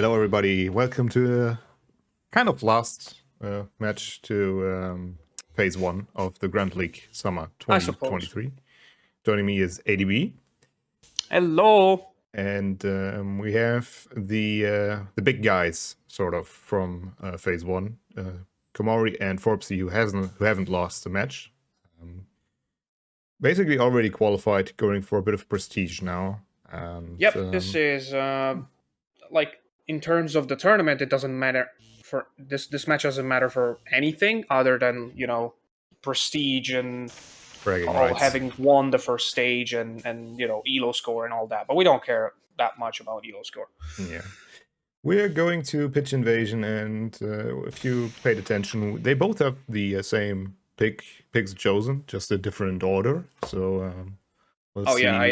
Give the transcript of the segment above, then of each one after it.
Hello, everybody. Welcome to kind of last match to phase 1 of the Grunt League Summer I suppose. 2023. Joining me is ADB. Hello. And we have the big guys, sort of, from phase 1. Komori and Forbesy, who haven't lost a match. Basically already qualified, going for a bit of prestige now. And, Yep, this is like in terms of the tournament, it doesn't matter for this match doesn't matter for anything other than, prestige and bragging rights. having won the first stage and elo score and all that. But we don't care that much about elo score. Yeah. We're going to pitch invasion, and if you paid attention, they both have the same picks chosen, just a different order. So we'll see. Yeah, I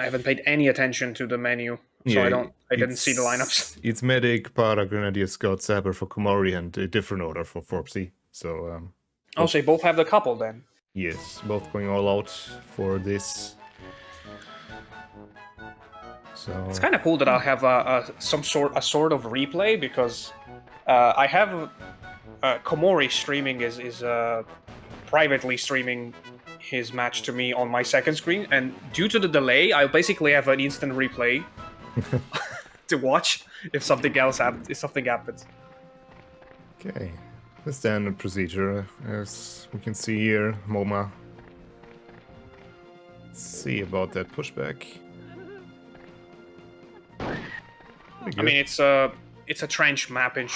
haven't paid any attention to the menu, so I didn't see the lineups. It's Medic, Para, Grenadier, Scout, Sapper for Komori, and a different order for Forbesy. So so they both have the couple then. Yes, both going all out for this. So it's kind of cool that I'll have a sort of replay, because I have Komori streaming is privately streaming his match to me on my second screen, and due to the delay, I basically have an instant replay to watch if something happens. Okay, the standard procedure, as we can see here, MoMA. Let's see about that pushback. I mean, it's a trench map, and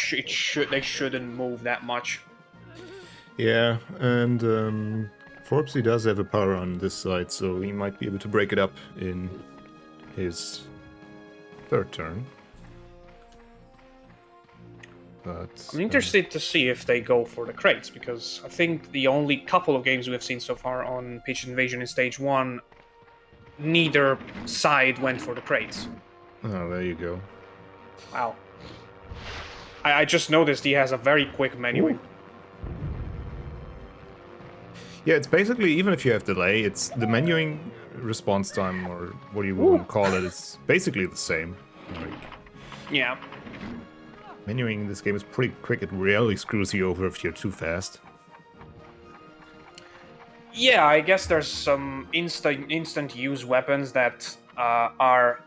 they shouldn't move that much. Yeah, and Forbesy does have a power on this side, so he might be able to break it up in his third turn. But I'm interested to see if they go for the crates, because I think the only couple of games we have seen so far on Pitch Invasion in Stage 1, neither side went for the crates. Oh, there you go. Wow. I just noticed he has a very quick menuing. Ooh. Yeah, it's basically, even if you have delay, it's the menuing response time, or what you want to call it, is basically the same. Yeah. Menuing in this game is pretty quick. It rarely screws you over if you're too fast. Yeah, I guess there's some instant use weapons that are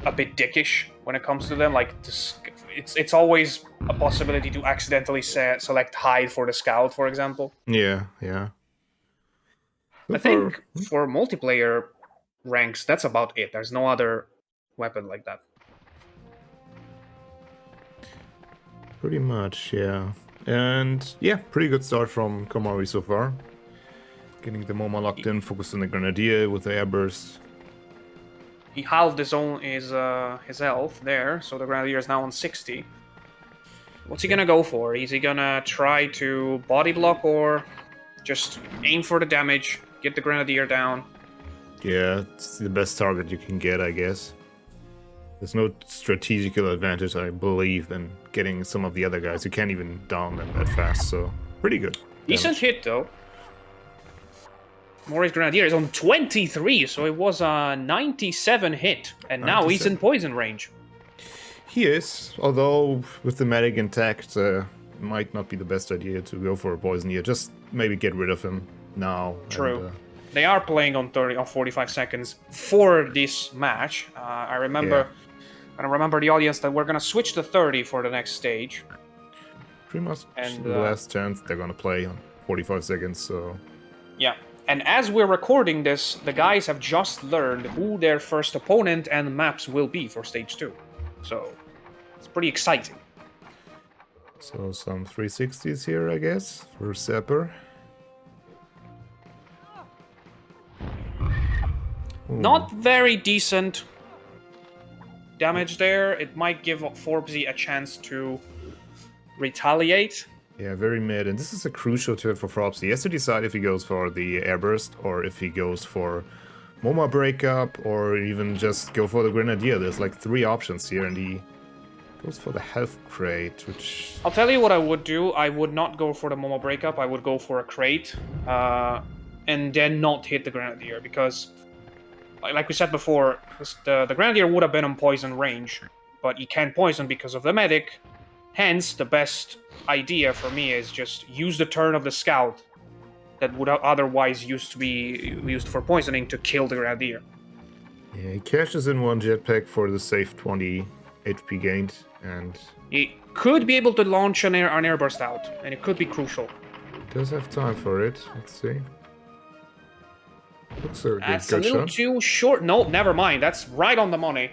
a bit dickish when it comes to them. Like, it's always a possibility to accidentally select hide for the scout, for example. Yeah. I think for multiplayer ranks, that's about it. There's no other weapon like that. Pretty much, yeah. And yeah, pretty good start from Komori so far. Getting the MoMA locked in, focused on the Grenadier with the airburst. He halved his health there, so the Grenadier is now on 60. What's he gonna go for? Is he gonna try to body block, or just aim for the damage, get the Grenadier down? Yeah, it's the best target you can get, I guess. There's no strategical advantage, I believe, in getting some of the other guys. You can't even down them that fast, so pretty good. Decent hit, though. Mori's Grenadier is on 23, so it was a 97 hit, and now he's in poison range. He is, although with the medic intact, it might not be the best idea to go for a poison here. Just maybe get rid of him now. True. And, they are playing on 45 seconds for this match. I remember the audience that we're gonna switch to 30 for the next stage. Pretty much the last chance they're gonna play on 45 seconds, so... Yeah, and as we're recording this, the guys have just learned who their first opponent and maps will be for Stage 2. So, it's pretty exciting. So, some 360s here, I guess, for Sapper. Not very decent damage there. It might give Forbesy a chance to retaliate. Yeah, very mid, and this is a crucial turn for Forbesy. He has to decide if he goes for the airburst, or if he goes for MoMA breakup, or even just go for the Grenadier. There's like 3 options here, and he goes for the health crate, which... I'll tell you what I would do. I would not go for the MoMA breakup. I would go for a crate, and then not hit the Grenadier, because, like we said before, the Grenadier would have been on poison range, but he can't poison because of the medic. Hence, the best idea for me is just use the turn of the scout that would otherwise used to be used for poisoning to kill the Grenadier. Yeah, he cashes in one jetpack for the safe 20 HP gained, and He could be able to launch an airburst out, and it could be crucial. does have time for it. Let's see. Looks like That's a a good little shot. too short. No, never mind. That's right on the money.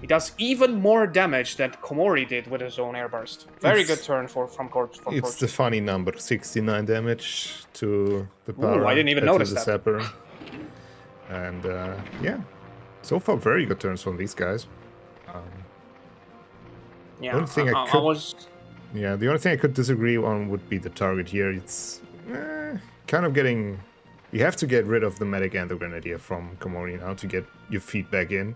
He does even more damage than Komori did with his own airburst. Very good turn from Corpse. It's the funny number, 69 damage to the para. Ooh, I didn't even to notice the that. Sapper. And yeah, so far very good turns from these guys. Yeah, the only thing I was... Yeah, the only thing I could disagree on would be the target here. It's kind of getting... You have to get rid of the medic and the Grenadier from Komori now to get your feet back in.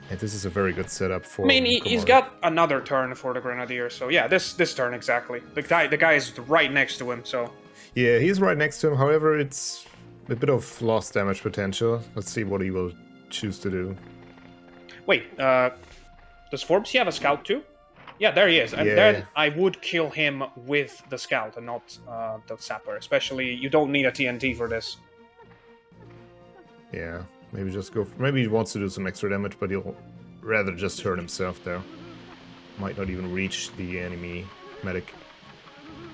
And this is a very good setup for I mean, Komori. he's got another turn for the Grenadier, so yeah, this turn exactly. The guy is right next to him, so... Yeah, he's right next to him. However, it's a bit of lost damage potential. Let's see what he will choose to do. Wait, does Forbesy have a scout too? Yeah, there he is. And Yeah. then I would kill him with the scout and not the sapper. Especially, you don't need a TNT for this. Yeah, maybe just go... Maybe he wants to do some extra damage, but he'll rather just hurt himself there. Might not even reach the enemy medic.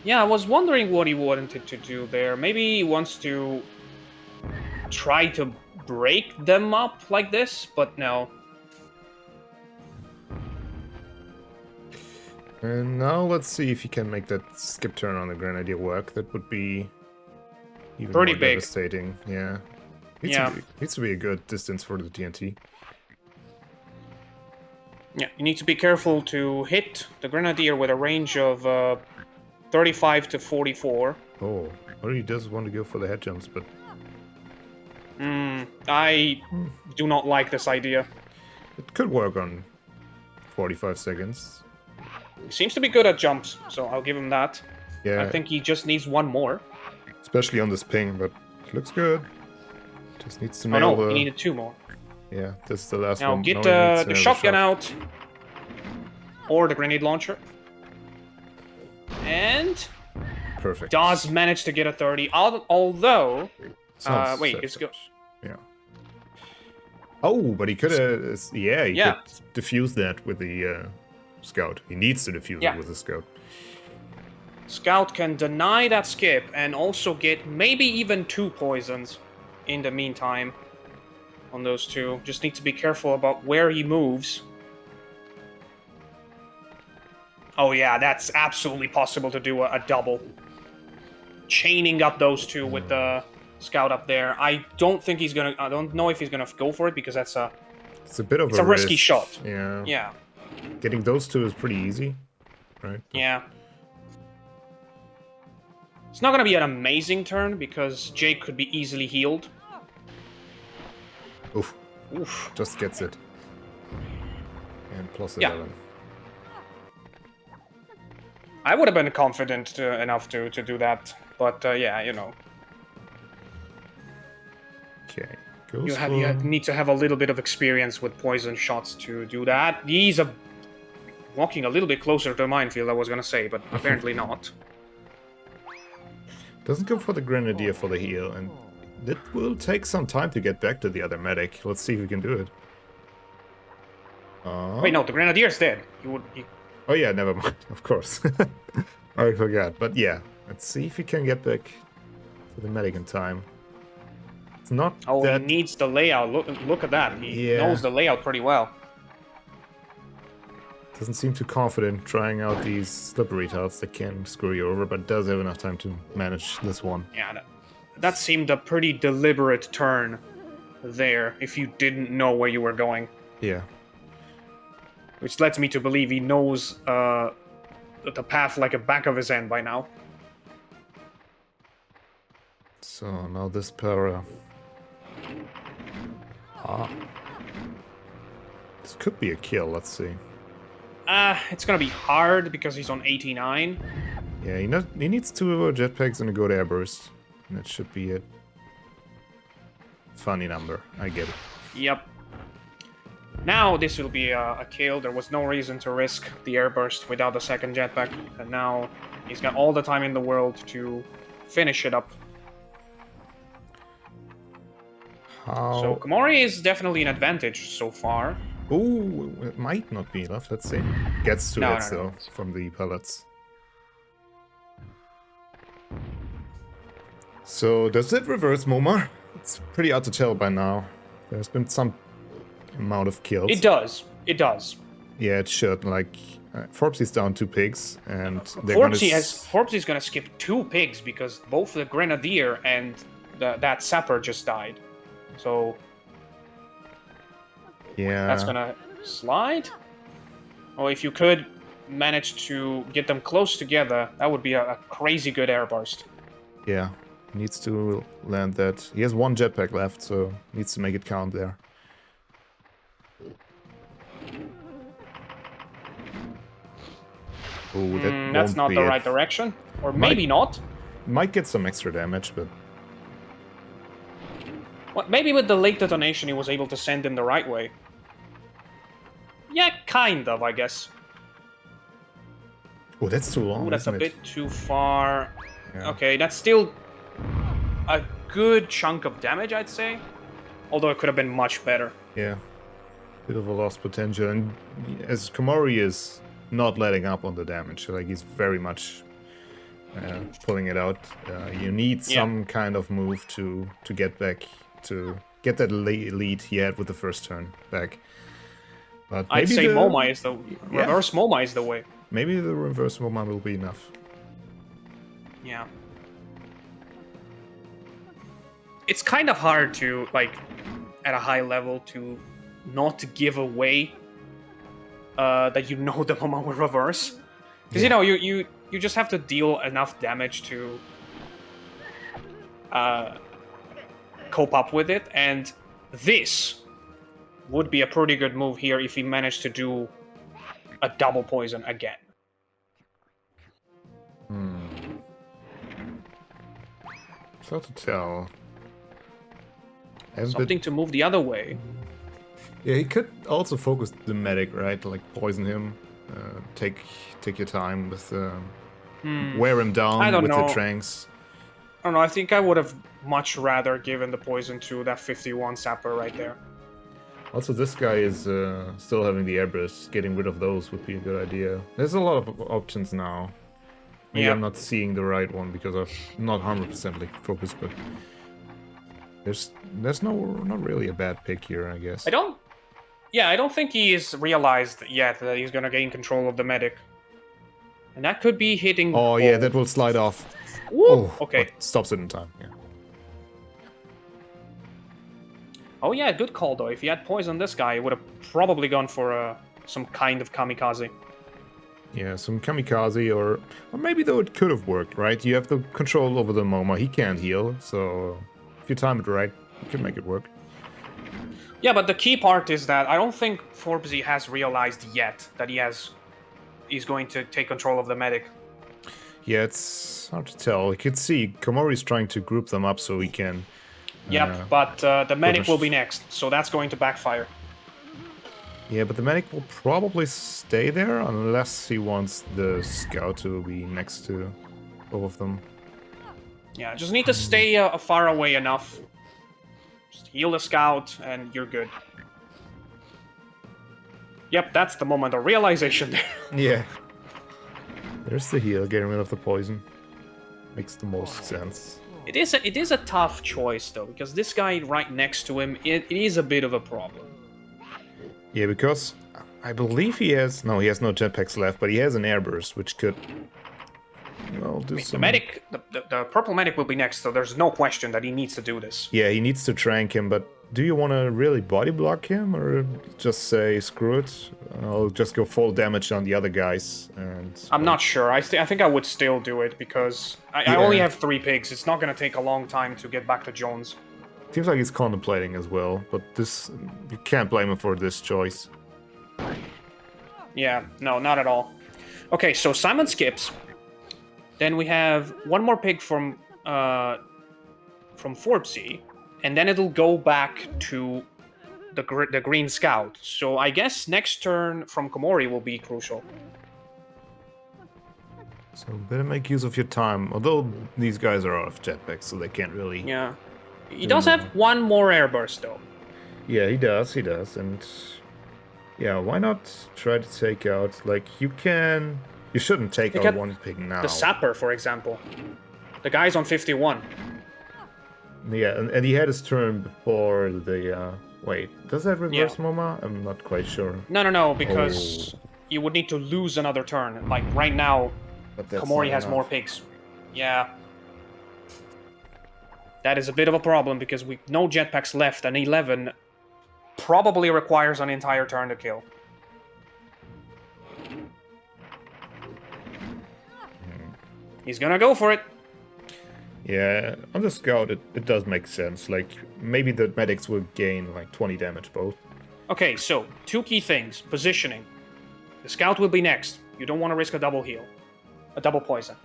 Yeah, I was wondering what he wanted to do there. Maybe he wants to try to break them up like this, but no. And now let's see if he can make that skip turn on the Grenadier work. That would be even Pretty more big. devastating. Yeah. Needs to be a good distance for the TNT. Yeah, you need to be careful to hit the Grenadier with a range of 35 to 44. Oh, or he does want to go for the head jumps, but I do not like this idea. it could work on 45 seconds. He seems to be good at jumps, so I'll give him that. Yeah, I think he just needs one more. especially on this ping, but it looks good. Just needs to Oh nail no, he the... needed two more. Yeah, this is the last Now one. get Now he needs to the nail the shotgun shot. out. Or the grenade launcher. And... Perfect. does manage to get a 30, although... Sounds wait, safe it's go... Yeah. Oh, but he could have... Yeah, he Yeah. could defuse that with the scout. He needs to defuse Yeah. it with the scout. Scout can deny that skip and also get maybe even 2 poisons in the meantime on those two. Just need to be careful about where he moves. Oh yeah, that's absolutely possible to do a double. Chaining up those two with the scout up there. I don't think he's gonna... I don't know if he's gonna go for it because that's a... It's a bit of It's a risky risk. shot. Yeah. Yeah, Getting those two is pretty easy, right? yeah. It's not gonna be an amazing turn because Jake could be easily healed. Oof. Oof. Just gets it. And plus Yeah. 11. I would have been confident enough to do that, but yeah, you know. Okay. Goes You for... need to have a little bit of experience with poison shots to do that. He's walking a little bit closer to the minefield, I was gonna say, but apparently not. Doesn't go for the Grenadier for the heal, and it will take some time to get back to the other medic. Let's see if we can do it. Wait, no, the Grenadier's dead. Oh yeah, never mind, of course. I forgot, but yeah. Let's see if we can get back to the medic in time. It's not Oh, that... he needs the layout. Look at that. He Yeah. knows the layout pretty well. Doesn't seem too confident trying out these slippery tiles that can screw you over, but does have enough time to manage this one. Yeah, that seemed a pretty deliberate turn there, if you didn't know where you were going. Yeah. Which lets me to believe he knows the path like a back of his hand by now. So now this para. This could be a kill, let's see. It's gonna be hard because he's on 89. Yeah, he needs 2 jetpacks and a good airburst. And that should be it. Funny number, I get it. Yep. Now this will be a kill. There was no reason to risk the airburst without the second jetpack, and now he's got all the time in the world to finish it up. So Komori is definitely an advantage so far. Oh, it might not be enough. Let's see. Gets to No, it no, though no. from the pellets. So does it reverse Momar? It's pretty hard to tell by now. There's been some amount of kills. It does. It does. Yeah, it should. Like Forbsy's down 2 pigs, and they're gonna. Forbsy's gonna skip 2 pigs because both the Grenadier and that Sapper just died. So yeah, that's gonna slide. Oh, if you could manage to get them close together, that would be a crazy good airburst. Yeah, needs to land that. He has 1 jetpack left, so needs to make it count there. Oh, that's not the right direction, or maybe not. Might get some extra damage, but well, maybe with the late detonation, he was able to send him the right way. Yeah, kind of, I guess. oh, that's too long. Ooh, that's a bit too far. Yeah. Okay, that's still a good chunk of damage, I'd say. Although it could have been much better. Yeah, bit of a lost potential, and as Komori is not letting up on the damage, like he's very much pulling it out. You need some kind of move to get back, to get that lead he had with the first turn back. But I'd say MoMA is the reverse MoMA is the way. Maybe the reverse MoMA will be enough. Yeah. It's kind of hard to, like, at a high level, to not give away that you know the MoMA will reverse. Because, you know, you just have to deal enough damage to cope up with it, and this would be a pretty good move here if he managed to do a double poison again. It's hard to tell. Something to move the other way. Yeah, he could also focus the medic, right? Like poison him, take your time with wear him down with the tranks. I don't know. I think I would have much rather given the poison to that 51 Sapper right there. Also, this guy is still having the airbursts. Getting rid of those would be a good idea. There's a lot of options now. Maybe I'm not seeing the right one because I'm not 100% like focused, but there's not really a bad pick here, I guess. I don't think he's realized yet that he's gonna gain control of the medic. And that could be hitting... Oh, yeah, that will slide off. Woo! Oh, okay. Stops it in time, yeah. Oh, yeah, good call, though. If he had poisoned this guy, he would have probably gone for some kind of kamikaze. Yeah, some kamikaze, or maybe though it could have worked, right? You have the control over the MoMA. He can't heal, so if you time it right, you can make it work. Yeah, but the key part is that I don't think Forbesy has realized yet that he's going to take control of the medic. Yeah, it's hard to tell. You could see Komori's trying to group them up so he can... Yep, but the medic will be next, so that's going to backfire. Yeah, but the medic will probably stay there unless he wants the scout to be next to both of them. Yeah, just need to stay far away enough. Just heal the scout, and you're good. Yep, that's the moment of realization there. Yeah. There's the heal, getting rid of the poison. Makes the most sense. It is a tough choice, though, because this guy right next to him, it is a bit of a problem. Yeah, because I believe he has... No, he has no jetpacks left, but he has an airburst, which could... Well, do some... The medic, the purple medic will be next, so there's no question that he needs to do this. Yeah, he needs to trank him, but do you want to really body block him, or just say, screw it, I'll just go full damage on the other guys, and... I'm not sure. I think I would still do it, because I only have 3 pigs. It's not going to take a long time to get back to Jones. Seems like he's contemplating as well, but this... You can't blame him for this choice. Yeah, no, not at all. Okay, so Simon skips. Then we have one more pig from Forbesy, and then it'll go back to the green scout. So I guess next turn from Komori will be crucial. So better make use of your time. Although these guys are out of jetpacks, so they can't really... Yeah. He does have one more airburst, though. Yeah, he does, and... Yeah, why not try to take out, like, you can... You shouldn't take out one pig now. The sapper, for example. The guy's on 51. Yeah, and he had his turn before the, Wait, does that reverse Moma? I'm not quite sure. No, because you would need to lose another turn. Like, right now, Komori has more pigs. Yeah. That is a bit of a problem, because with no jetpacks left, and 11 probably requires an entire turn to kill. He's gonna go for it. Yeah, on the scout, it does make sense. Like, maybe the medics will gain, like, 20 damage both. Okay, so, two key things. Positioning. The scout will be next. You don't want to risk a double heal. A double poison.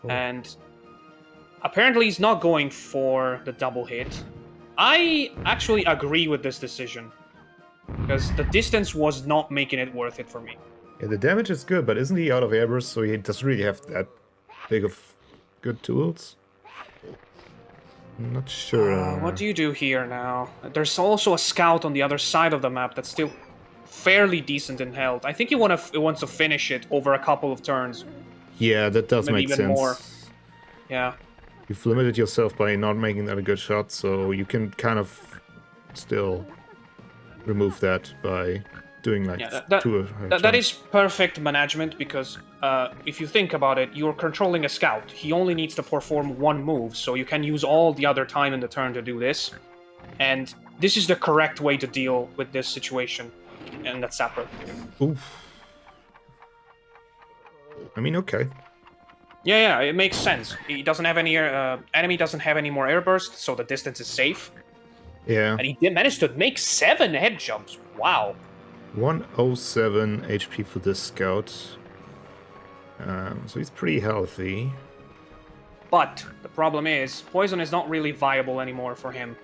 Cool. And apparently he's not going for the double hit. I actually agree with this decision. Because the distance was not making it worth it for me. Yeah, the damage is good, but isn't he out of airburst, so he doesn't really have that big of good tools? I'm not sure. What do you do here now? There's also a scout on the other side of the map that's still fairly decent in health. I think he wants to finish it over a couple of turns. Yeah, that does make sense. Maybe even more. Yeah. You've limited yourself by not making that a good shot, so you can kind of still remove that by doing like that is perfect management, because if you think about it, you're controlling a scout. He only needs to perform one move, so you can use all the other time in the turn to do this. And this is the correct way to deal with this situation. And that's Sapper. Oof. I mean, okay. Yeah, it makes sense. He doesn't have any enemy doesn't have any more airburst, so the distance is safe. Yeah. And he did manage to make 7 head jumps. Wow. 107 HP for this scout. So he's pretty healthy. But the problem is, poison is not really viable anymore for him.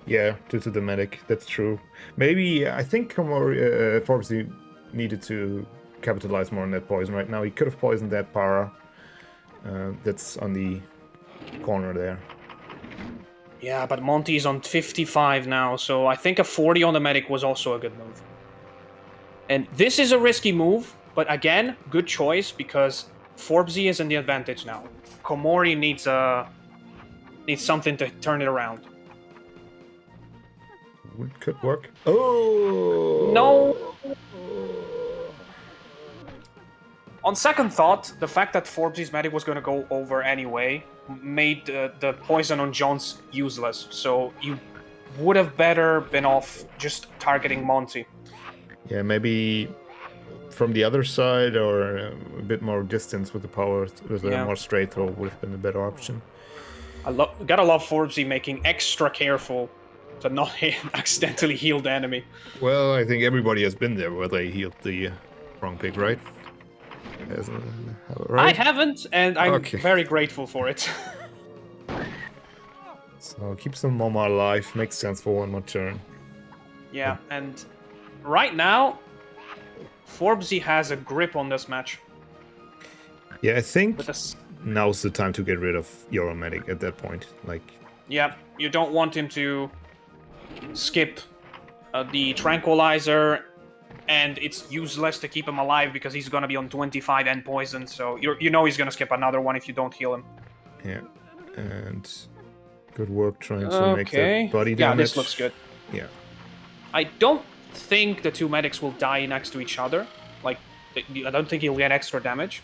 Yeah, due to the medic, that's true. Maybe, I think Komori, Forbesy needed to capitalize more on that poison right now. He could have poisoned that para. That's on the corner there. Yeah, but Monty's on 55 now, so I think a 40 on the medic was also a good move. And this is a risky move, but again, good choice, because Forbesy is in the advantage now. Komori needs something to turn it around. It could work. Oh! No! On second thought, the fact that Forbesy's medic was going to go over anyway made the poison on Jones useless, so you would have better been off just targeting Monty. Yeah, maybe from the other side, or a bit more distance with the power, with a more straight throw would have been a better option. Gotta love Forbesy making extra careful to not accidentally heal the enemy. Well, I think everybody has been there where they healed the wrong pig, right? I haven't, and I'm very grateful for it. So keep some Moma alive, makes sense for one more turn. Yeah, and right now, Forbesy has a grip on this match. Yeah, I think now's the time to get rid of Euromedic at that point. Like, yeah, you don't want him to skip the tranquilizer, and it's useless to keep him alive because he's gonna be on 25 and poison, so you know he's gonna skip another one if you don't heal him. Yeah, and good work trying to make that body damage. Yeah, this looks good. Yeah. I don't think the two medics will die next to each other. Like, I don't think he'll get extra damage.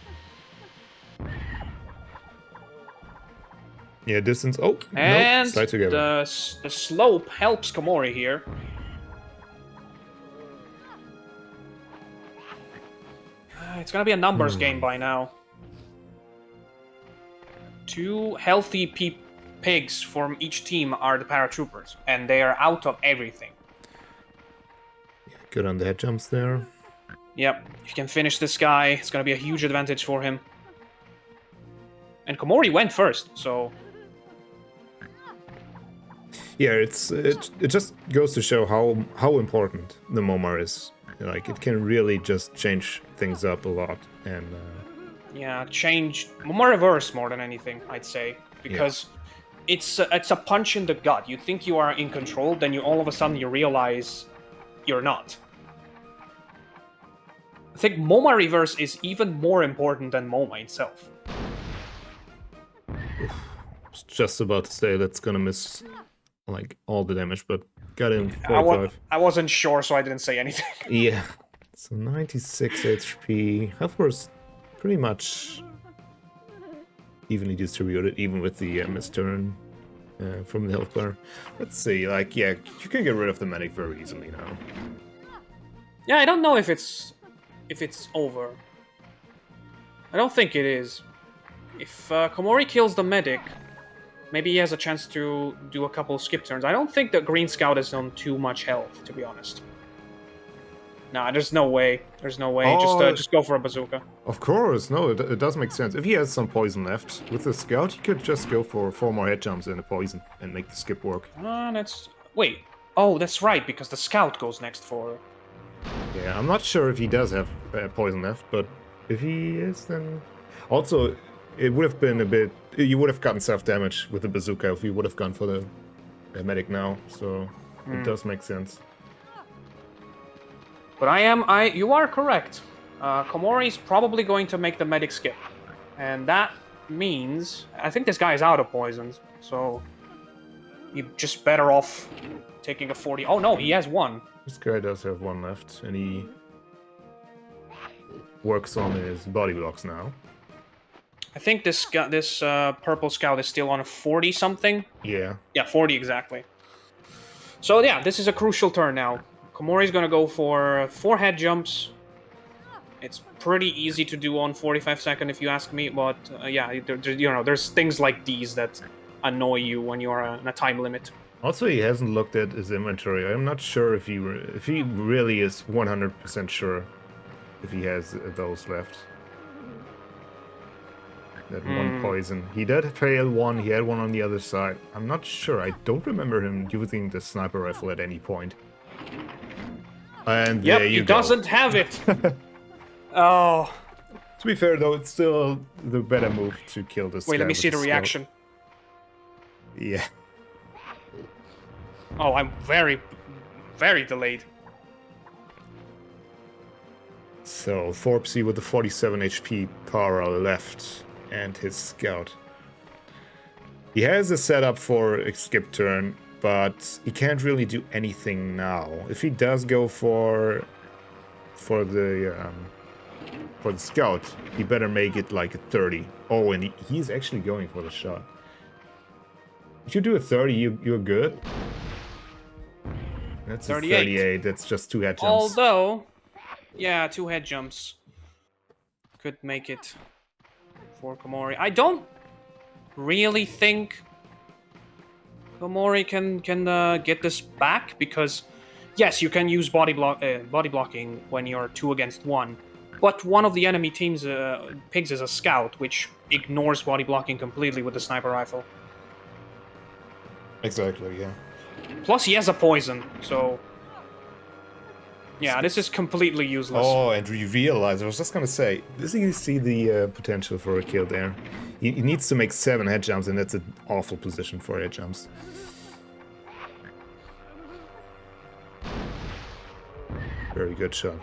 Yeah, distance. Oh, and nope, stay together. The slope helps Komori here. It's gonna be a numbers game by now. 2 healthy pigs from each team are the paratroopers, and they are out of everything. Good on the head jumps there. Yep, if you can finish this guy, it's gonna be a huge advantage for him. And Komori went first, so... Yeah, it just goes to show how important the Momar is. Like, it can really just change things up a lot, and Yeah, change more reverse more than anything, I'd say, because it's a punch in the gut. You think you are in control, then you all of a sudden you realize you're not. I think MoMA reverse is even more important than MoMA itself. I was just about to say that's gonna miss like all the damage, but got in 45. I wasn't sure, so I didn't say anything. Yeah. So 96 HP. Health was pretty much evenly distributed, even with the miss turn from the health bar. Let's see, like, yeah, you can get rid of the medic very easily now. Yeah, I don't know if it's over. I don't think it is. If Komori kills the medic, maybe he has a chance to do a couple skip turns. I don't think the Green Scout is on too much health, to be honest. Nah, there's no way. There's no way. Oh, Just go for a bazooka. Of course, no, it does make sense. If he has some poison left with the scout, he could just go for 4 more head jumps and a poison and make the skip work. That's... Wait. Oh, that's right, because the scout goes next for... Yeah, I'm not sure if he does have poison left, but if he is, then... Also, it would have been a bit... You would have gotten self-damage with the bazooka if you would have gone for the medic now, so it does make sense. But you are correct. Komori's probably going to make the medic skip. And that means... I think this guy is out of poisons, so... You're just better off taking a 40... Oh no, he has one. This guy does have one left, and he works on his body blocks now. I think this purple scout is still on a 40-something. Yeah. Yeah, 40 exactly. So yeah, this is a crucial turn now. Komori's gonna go for 4 head jumps. It's pretty easy to do on 45 seconds if you ask me, but yeah, there's things like these that annoy you when you are on a time limit. Also, he hasn't looked at his inventory. I'm not sure if he really is 100% sure if he has those left. That one poison. He did fail one, he had one on the other side. I'm not sure. I don't remember him using the sniper rifle at any point. And yep, there you he go. doesn't have it. Oh. To be fair, though, it's still the better move to kill this guy. Wait, let me see the reaction. Yeah. Oh, I'm very, very delayed. So, Forbesy with the 47 HP Para left and his scout. He has a setup for a skip turn, but he can't really do anything now. If he does go for the scout, he better make it like a 30. Oh, and he's actually going for the shot. If you do a 30, you're good. That's 38. A 38. That's just 2 head jumps. Although, yeah, 2 head jumps could make it for Komori. I don't really think Komori can get this back, because yes, you can use body blocking when you're 2 against 1, but one of the enemy team's pigs is a scout, which ignores body blocking completely with the sniper rifle. Exactly, yeah. Plus, he has a poison, so... Yeah, this is completely useless. Oh, and you realize, I was just gonna say, does he see the potential for a kill there? He needs to make 7 head jumps, and that's an awful position for head jumps. Very good shot.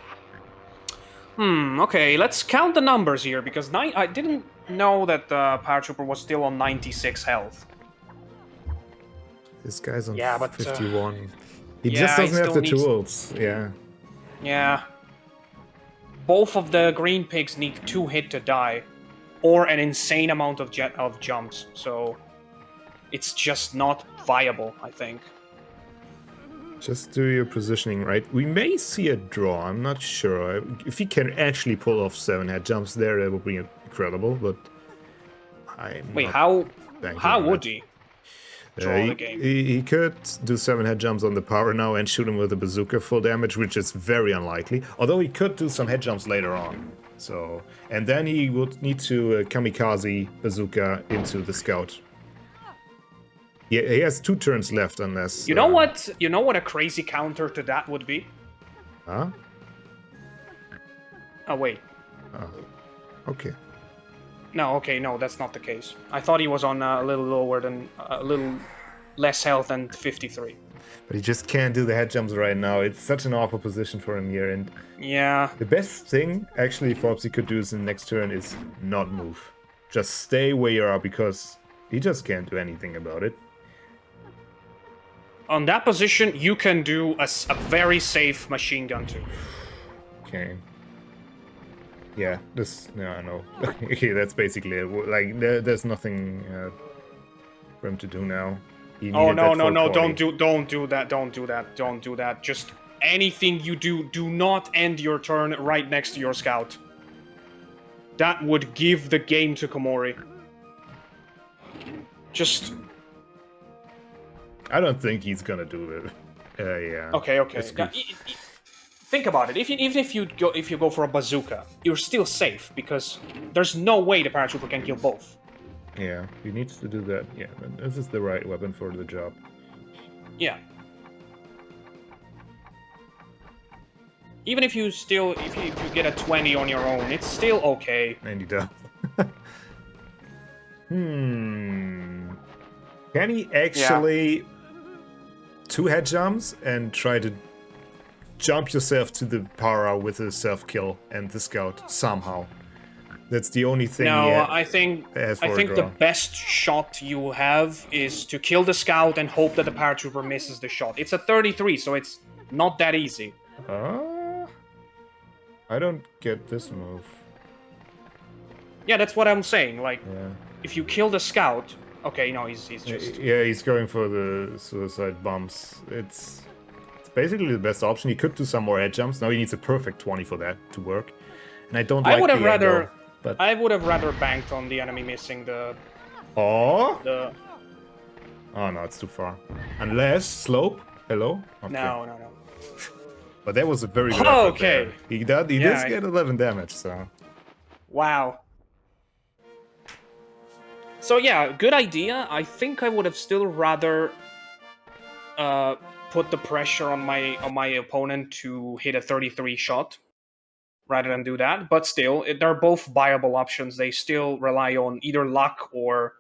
Okay, let's count the numbers here, because I didn't know that the Paratrooper was still on 96 health. This guy's on 51. He yeah, just doesn't have the tools. Yeah. Yeah. Both of the green pigs need 2 hit to die, or an insane amount of jumps. So it's just not viable, I think. Just do your positioning right. We may see a draw. I'm not sure. If he can actually pull off 7 head jumps there, that would be incredible. But wait, how would he? He could do 7 head jumps on the power now and shoot him with a bazooka full damage, which is very unlikely. Although he could do some head jumps later on. So, and then he would need to kamikaze bazooka into the scout. he has 2 turns left unless... You know what? You know what a crazy counter to that would be? Huh? Oh, wait. Oh. Okay. No, okay, no, that's not the case. I thought he was on a little lower than... a little less health than 53. But he just can't do the head jumps right now. It's such an awful position for him here. And yeah. The best thing, actually, Forbesy could do is in the next turn is not move. Just stay where you are, because he just can't do anything about it. On that position, you can do a very safe machine gun too. Okay. Yeah, I know. Okay, that's basically it. Like, there's nothing for him to do now. Oh, no, don't do that. Just anything you do not end your turn right next to your scout. That would give the game to Komori. Just... I don't think he's gonna do it. Yeah. Okay. Think about it. Even if you go for a bazooka, you're still safe because there's no way the paratrooper can kill both. Yeah, he needs to do that. Yeah, this is the right weapon for the job. Yeah. Even if you get a 20 on your own, it's still okay. And he does. Can he actually 2 head jumps and try to jump yourself to the para with a self-kill and the scout somehow? That's the only thing. No, I think the best shot you have is to kill the scout and hope that the paratrooper misses the shot. It's a 33, so it's not that easy. I don't get this move. Yeah, that's what I'm saying. Like, if you kill the scout, okay, no, he's just... Yeah, he's going for the suicide bombs. It's basically the best option. He could do some more head jumps. Now he needs a perfect 20 for that to work. And I don't like the angle, but... I would have rather banked on the enemy missing the... Oh no, it's too far. Unless slope. Hello. Okay. No. But that was a very good effort there. He did get 11 damage. So. Wow. So yeah, good idea. I think I would have still rather put the pressure on my opponent to hit a 33 shot rather than do that. But still, they're both viable options. They still rely on either luck or,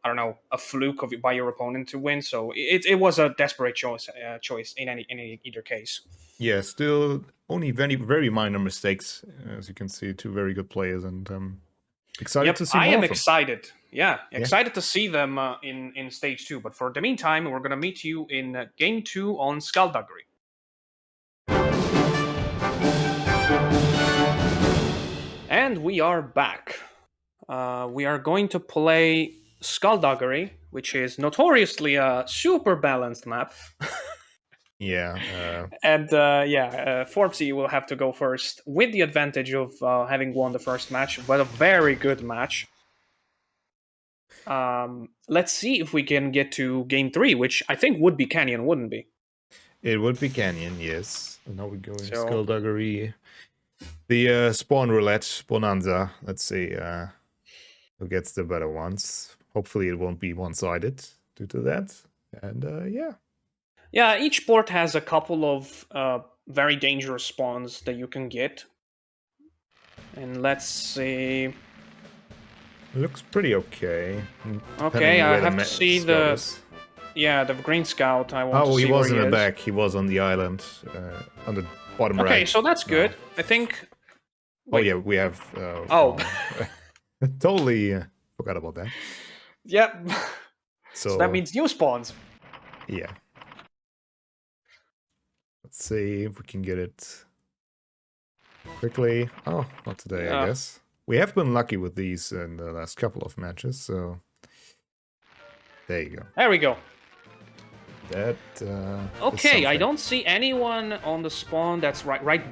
I don't know, a fluke by your opponent to win. So it was a desperate choice in either case. Yeah, still only very, very minor mistakes, as you can see. 2 very good players, and excited to see more. I am excited. Yeah, excited to see them in stage 2. But for the meantime, we're gonna meet you in game 2 on Skullduggery. And we are back. We are going to play Skullduggery, which is notoriously a super balanced map. Yeah. And Forbesy will have to go first with the advantage of having won the first match, but a very good match. Let's see if we can get to game 3, which I think would be Canyon, wouldn't be? It would be Canyon, yes. And now we go in Skullduggery. The spawn roulette bonanza. Let's see who gets the better ones. Hopefully it won't be one-sided due to that. And yeah. Yeah, each port has a couple of very dangerous spawns that you can get. And let's see... Looks pretty okay. Okay, I have to see the... Yeah, the green scout. I want to see he was in where the back. He was on the island, on the bottom right. Okay, so that's good. I think... Wait. Oh yeah, we have... totally forgot about that. Yep. So that means new spawns. Yeah. Let's see if we can get it quickly. Oh, not today, I guess. We have been lucky with these in the last couple of matches, so there you go. There we go. That. Okay, I don't see anyone on the spawn that's right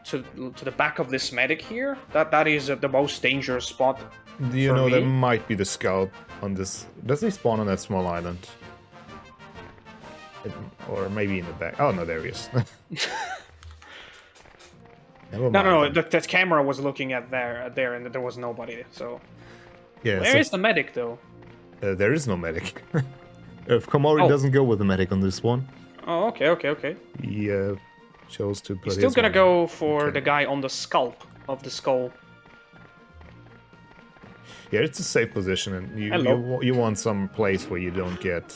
to the back of this medic here. That is the most dangerous spot. Do you know that might be the scout on this? Doesn't he spawn on that small island? Or maybe in the back. Oh no, there he is. No. That camera was looking at there, and there was nobody. So yeah. Where is the medic though? There is no medic. If Komori doesn't go with the medic on this one, Oh, okay. he chose to put He's still his gonna one. go for Okay. the guy on the scalp of the skull. Yeah, it's a safe position, and you want some place where you don't get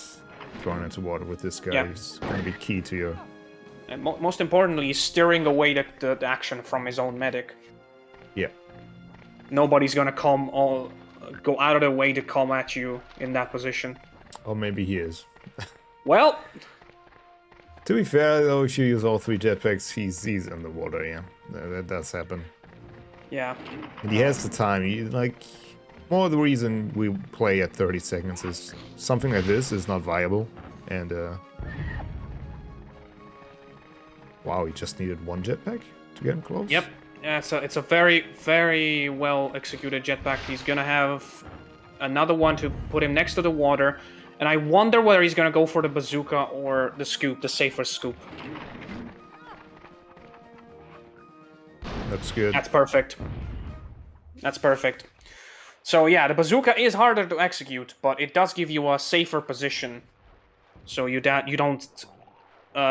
thrown into water with this guy. Yeah. He's going to be key to your... And most importantly, he's steering away the action from his own medic. Yeah. Nobody's gonna go out of their way to come at you in that position. Or maybe he is. Well, To be fair, though, if you use all 3 jetpacks, he's underwater, yeah. That does happen. yeah. And he has the time. More the reason we play at 30 seconds is something like this is not viable. And, wow, he just needed 1 jetpack to get him close? Yep. Yeah, so it's a very, very well executed jetpack. He's gonna have another one to put him next to the water. And I wonder whether he's gonna go for the bazooka or the scoop, the safer scoop. That's good. That's perfect. That's perfect. So yeah, the bazooka is harder to execute, but it does give you a safer position. So you don't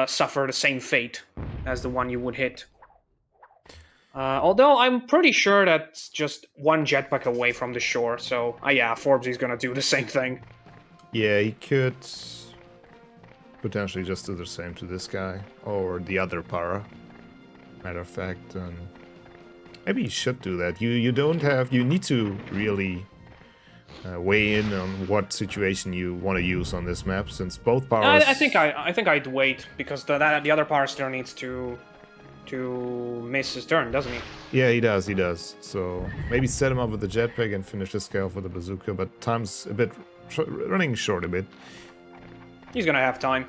suffer the same fate as the one you would hit. Although I'm pretty sure that's just 1 jetpack away from the shore, so yeah, Forbesy's gonna do the same thing. Yeah, he could potentially just do the same to this guy, or the other para. Matter of fact, maybe you should do that. You need to really weigh in on what situation you want to use on this map, since both paras... I think I'd wait, because the other para still needs to miss his turn, doesn't he? Yeah, he does. So maybe set him up with the jetpack and finish this guy off with the bazooka, but time's a bit running short a bit. He's gonna have time.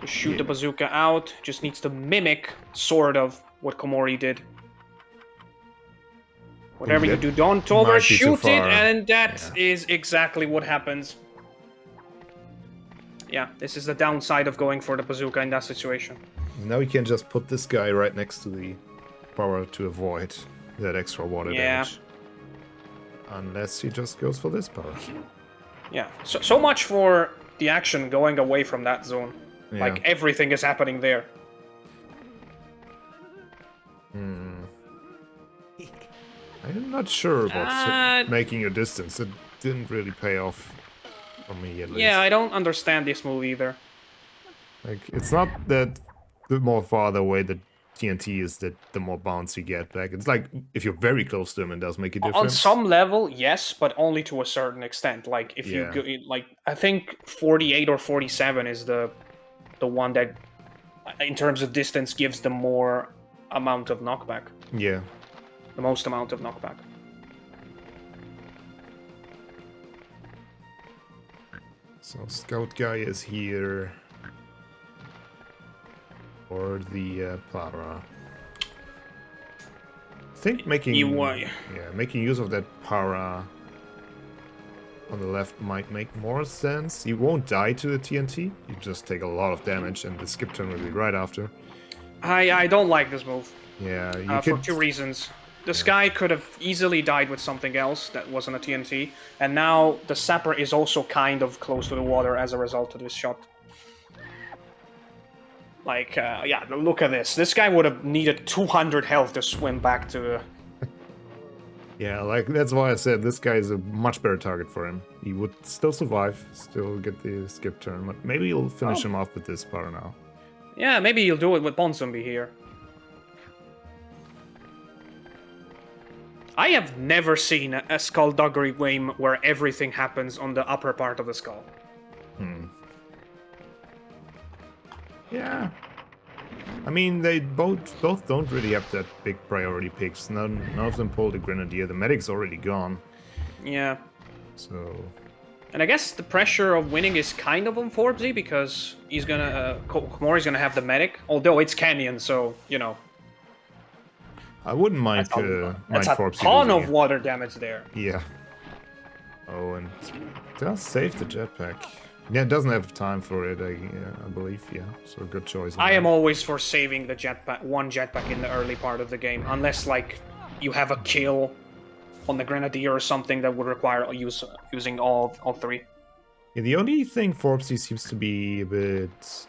To shoot the bazooka out, just needs to mimic, sort of, what Komori did. Whatever you do, don't overshoot it, and that is exactly what happens. Yeah, this is the downside of going for the bazooka in that situation. Now we can just put this guy right next to the power to avoid that extra water damage. Unless he just goes for this power. Yeah, so much for the action going away from that zone. Yeah. Like, everything is happening there. I'm not sure about making your distance. It didn't really pay off for me, at least. Yeah, I don't understand this move either. Like, it's not that the more farther away the TNT is, that the more bounce you get back. It's like, if you're very close to him, it does make a difference. On some level, yes, but only to a certain extent. Like, if you go, like, I think 48 or 47 is the one that, in terms of distance, gives the more amount of knockback. Yeah. The most amount of knockback. So Scout guy is here. Or the para. I think making use of that para on the left might make more sense. You won't die to the TNT. You just take a lot of damage, and the skip turn will be right after. I don't like this move. Yeah, you for 2 reasons. This guy could have easily died with something else that wasn't a TNT, and now the sapper is also kind of close to the water as a result of this shot. Like, yeah, look at this. This guy would have needed 200 health to swim back to... Yeah, like, that's why I said this guy is a much better target for him. He would still survive, still get the skip turn, but maybe he'll finish him off with this power now. Yeah, maybe he'll do it with Bonzombie here. I have never seen a skullduggery game where everything happens on the upper part of the skull. Yeah. I mean, they both don't really have that big priority picks. None of them pull the Grenadier. The medic's already gone. Yeah. So... And I guess the pressure of winning is kind of on Forbesy, because he's gonna... Komori's gonna have the medic. Although it's Canyon, so, you know... I wouldn't mind that's a Forbesy ton of water damage there. Yeah. Oh, and does save the jetpack. Yeah, it doesn't have time for it, I believe, yeah. So good choice. I am always for saving the jetpack, 1 jetpack in the early part of the game, unless, like, you have a kill on the Grenadier or something that would require using all 3. Yeah, the only thing Forbesy seems to be a bit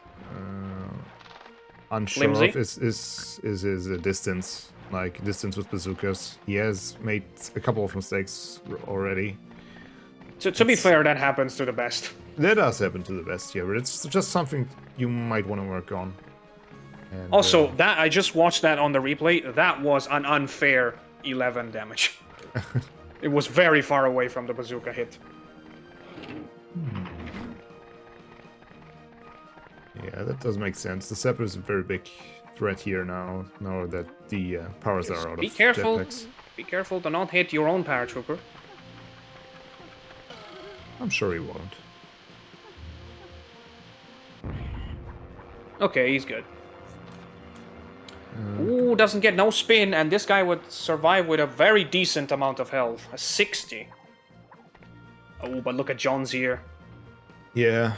unsure Flimsy? of is his distance. Like, distance with bazookas. He has made a couple of mistakes already. To be fair, that happens to the best. That does happen to the best here, but it's just something you might want to work on. And, Also, that I just watched that on the replay. That was an unfair 11 damage. It was very far away from the bazooka hit. Yeah, that does make sense. The Sapper is a very big threat here now that the powers are out Be of careful. jetpacks. Be careful to not hit your own paratrooper. I'm sure he won't. Okay, he's good. Ooh, doesn't get no spin, and this guy would survive with a very decent amount of health. A 60. Oh, but look at John's here. Yeah.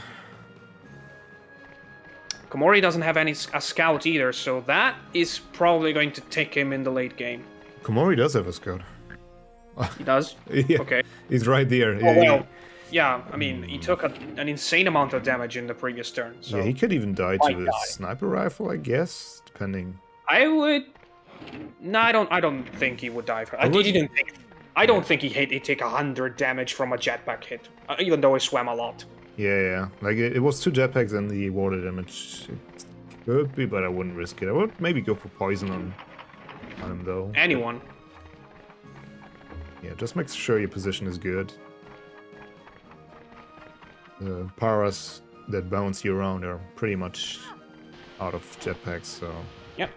Komori doesn't have a scout either, so that is probably going to take him in the late game. Komori does have a scout. He does? Yeah, Okay. he's right there. Oh, well. Yeah, I mean, he took an insane amount of damage in the previous turn, so... Yeah, he could even die to his die. sniper rifle, I guess, depending. I would... No, I don't think he would die. I don't think he'd take 100 damage from a jetpack hit, even though he swam a lot. Yeah. Like, it was 2 jetpacks and the water damage. It could be, but I wouldn't risk it. I would maybe go for poison on him, though. Anyone. Yeah, just make sure your position is good. The powers that bounce you around are pretty much out of jetpacks, so... Yep.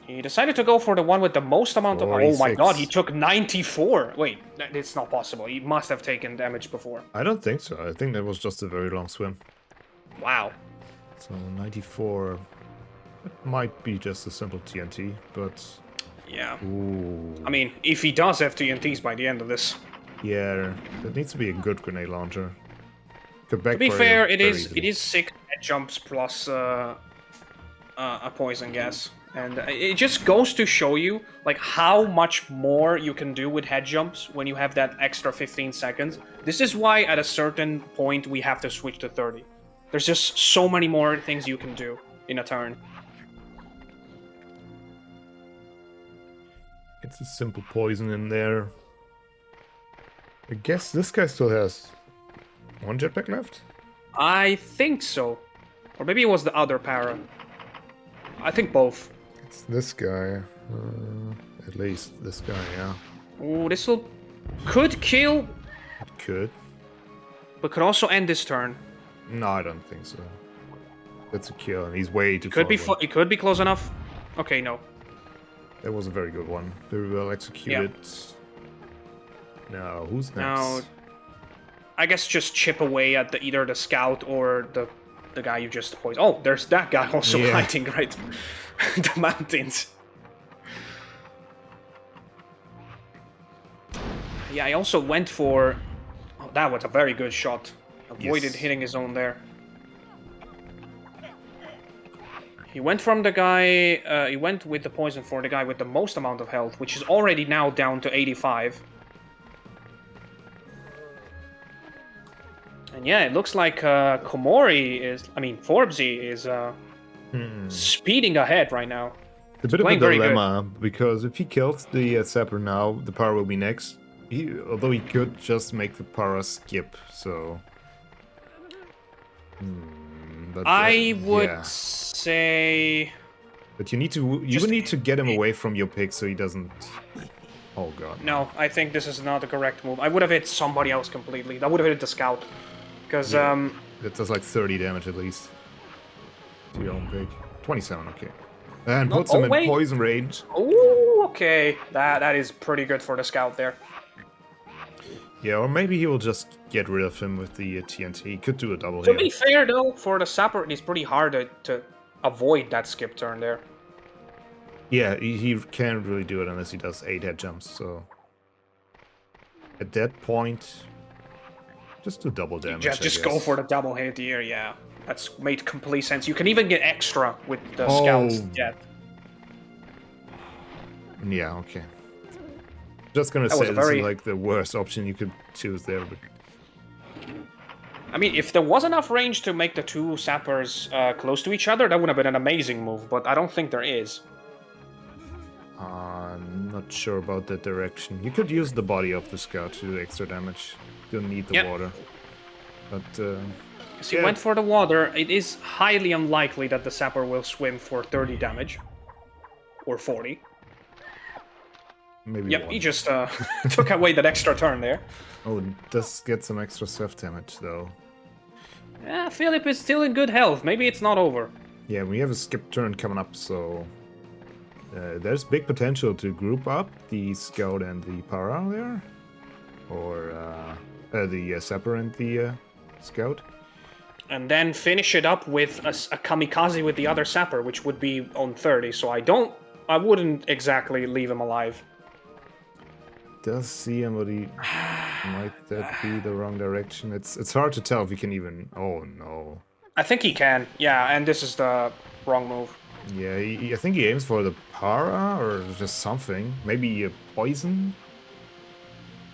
He decided to go for the one with the most amount of... Oh my god, he took 94! Wait, it's not possible. He must have taken damage before. I don't think so. I think that was just a very long swim. Wow. So 94... It might be just a simple TNT, but... Yeah. Ooh. I mean, if he does have TNTs by the end of this... Yeah, that needs to be a good grenade launcher. To be fair, it is 6 head jumps plus a poison gas. And it just goes to show you like how much more you can do with head jumps when you have that extra 15 seconds. This is why at a certain point we have to switch to 30. There's just so many more things you can do in a turn. It's a simple poison in there. I guess this guy still has 1 jetpack left? I think so. Or maybe it was the other para. I think both. It's this guy. At least this guy, yeah. Ooh, this could kill, It could. but could also end this turn. No, I don't think so. That's a kill, and he's way too Could be far away. it could be close enough. Okay, no. That was a very good one. Very well executed. Now, who's next? Now, I guess just chip away at either the scout or the guy you just poisoned. Oh, there's that guy also hiding right the mountains. Yeah, I also went for... Oh, that was a very good shot. Avoided hitting his own there. He went from the guy... he went with the poison for the guy with the most amount of health, which is already now down to 85. And yeah, it looks like Komori is... I mean, Forbesy is speeding ahead right now. A bit of a dilemma, because if he kills the Sapper now, the power will be next. Although he could just make the power skip, so... But, I would say... But you need to get him away from your pick so he doesn't... Oh god. No, I think this is not the correct move. I would have hit somebody else completely. I would have hit the scout. Because, that does like 30 damage at least. To your own pick. 27, okay. And puts him in poison range. Oh, okay. That is pretty good for the scout there. Yeah, or maybe he will just get rid of him with the TNT. He could do a double hit. To be fair, though, for the Sapper, it's pretty hard to avoid that skip turn there. Yeah, he can't really do it unless he does 8 head jumps, so... At that point... Just do double damage, Just go for the double hit here, yeah. That's made complete sense. You can even get extra with the Scout's jet. Yeah, okay. Just gonna say this is like the worst option you could choose there, but... I mean, if there was enough range to make the two sappers close to each other, that would have been an amazing move, but I don't think there is. I'm not sure about that direction. You could use the body of the scout to do extra damage. You don't need the water. But, Because he went for the water, it is highly unlikely that the sapper will swim for 30 damage. Or 40. Maybe Yep, one. he just took away that extra turn there. Oh, it does get some extra self damage, though. Yeah, Philip is still in good health. Maybe it's not over. Yeah, we have a skip turn coming up, so... there's big potential to group up the scout and the para there. Or the sapper and the scout. And then finish it up with a kamikaze with the other sapper, which would be on 30. So I wouldn't exactly leave him alive. Does see him, but he might that be the wrong direction? It's hard to tell if he can even. Oh no. I think he can. Yeah, and this is the wrong move. Yeah, I think he aims for the para or just something. Maybe a poison.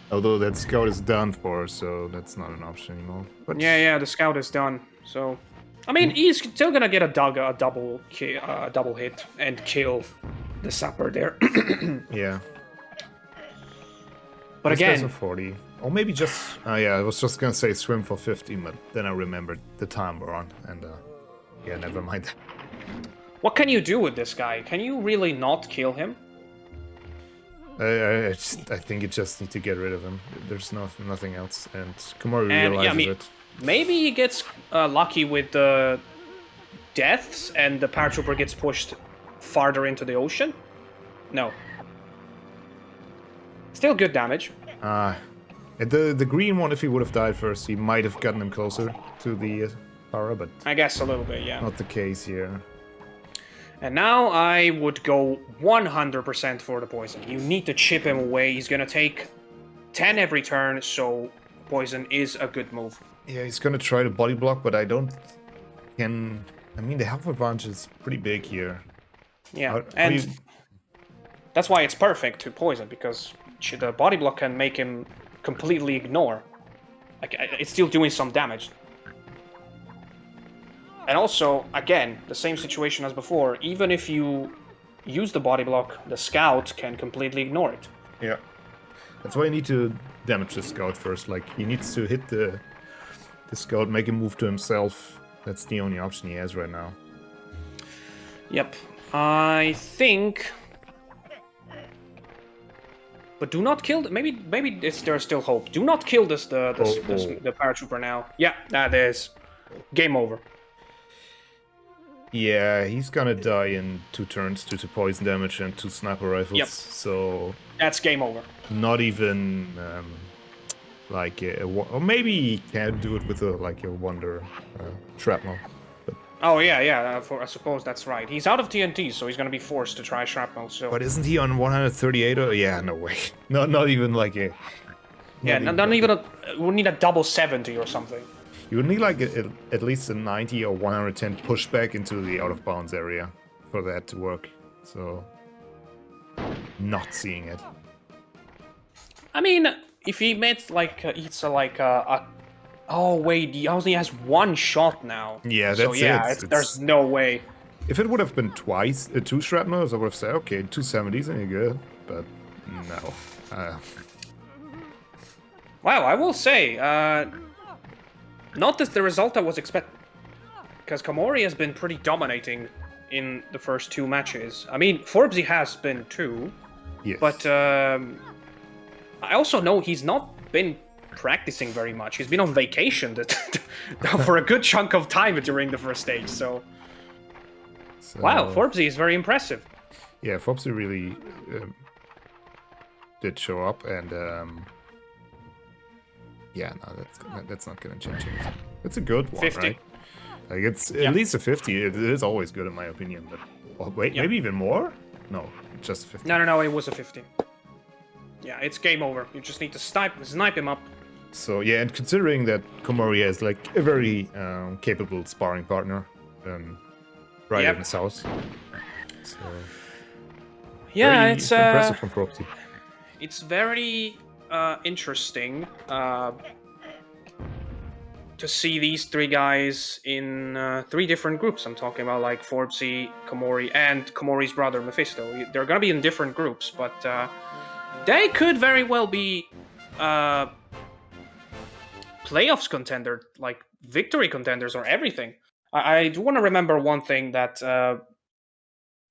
Although that scout is done for, so that's not an option anymore. But Yeah, the scout is done. So, I mean, he's still gonna get a double hit and kill the sapper there. yeah. But This again, guy's a 40. Or maybe just... yeah, I was just gonna say swim for 50, but then I remembered the time we're on, and yeah, never mind. what can you do with this guy? Can you really not kill him? I think you just need to get rid of him. There's nothing else, and Komori realizes it. Maybe he gets lucky with the deaths, and the paratrooper gets pushed farther into the ocean? No. Still good damage. The green one, if he would have died first, he might have gotten him closer to the para, but... I guess a little bit, yeah. Not the case here. And now I would go 100% for the poison. You need to chip him away. He's gonna take 10 every turn, so poison is a good move. Yeah, he's gonna try to body block, but I don't... I mean, the health advantage is pretty big here. Yeah, that's why it's perfect to poison, because the body block can make him completely ignore. Like, it's still doing some damage. And also, again, the same situation as before. Even if you use the body block, the scout can completely ignore it. Yeah. That's why you need to damage the scout first. Like, he needs to hit the scout, make him move to himself. That's the only option he has right now. Yep. I think... But do not kill... Maybe there's still hope. Do not kill the paratrooper now. Yeah, that is... Game over. Yeah, he's gonna die in 2 turns due to poison damage and 2 sniper rifles. Yep. So... That's game over. Not even... like or maybe he can do it with a wonder shrapnel. But, oh yeah, I suppose that's right. He's out of TNT, so he's gonna be forced to try shrapnel. So. But isn't he on 138? Or yeah, no way. Not even like a. Not even we'll need a double 70 or something. You would need like at least a 90 or 110 pushback into the out of bounds area for that to work. So, not seeing it. I mean, if he makes oh wait, he only has 1 shot now. Yeah, that's it. There's no way. If it would have been twice, 2 shrapnels, I would have said, okay, 270s and you're good. But no. Wow, I will say, not the result I was expecting. Because Komori has been pretty dominating in the first 2 matches. I mean, Forbesy has been too. Yes. But I also know he's not been practicing very much. He's been on vacation for a good chunk of time during the first stage, so... Wow, Forbesy is very impressive. Yeah, Forbesy really did show up, and yeah, no, that's not gonna change anything. It's a good one, 50. right? Like, it's at least a 50. It is always good in my opinion, but wait, maybe even more? No, just 50. No, it was a 50. Yeah, it's game over. You just need to snipe him up. So yeah, and considering that Komori has like a very capable sparring partner, right in his house. So yeah, it's impressive from Forbesy. It's very interesting. to see these three guys in 3 different groups. I'm talking about like Forbesy, Komori, and Komori's brother Mephisto. They're gonna be in different groups, but they could very well be playoffs contender, like victory contenders or everything. I do want to remember one thing that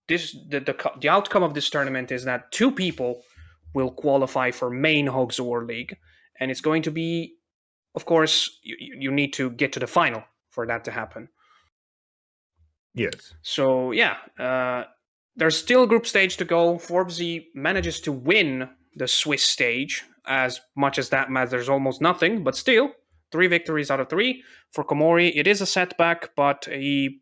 the outcome of this tournament is that 2 people will qualify for main Hogs War League, and it's going to be, of course, you need to get to the final for that to happen. Yes. So yeah, there's still group stage to go. Forbesy manages to win the Swiss stage. As much as that matters, almost nothing, but still 3 victories out of 3 for Komori. It is a setback, but he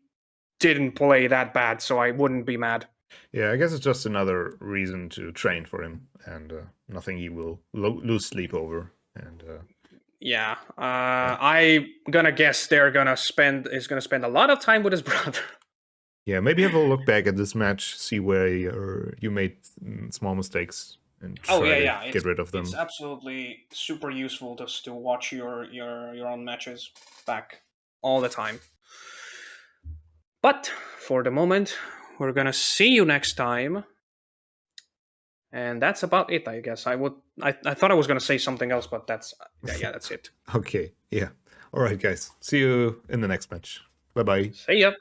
didn't play that bad, so I wouldn't be mad. Yeah, I guess it's just another reason to train for him, and nothing he will lose sleep over. And yeah, I'm gonna guess he's gonna spend a lot of time with his brother. yeah, maybe have a look back at this match, see where you made small mistakes, and try to get rid of them. It's absolutely super useful just to watch your own matches back all the time. But for the moment, we're gonna see you next time. And that's about it, I guess. I thought I was gonna say something else, but that's it. Okay, yeah. All right, guys. See you in the next match. Bye-bye. See ya.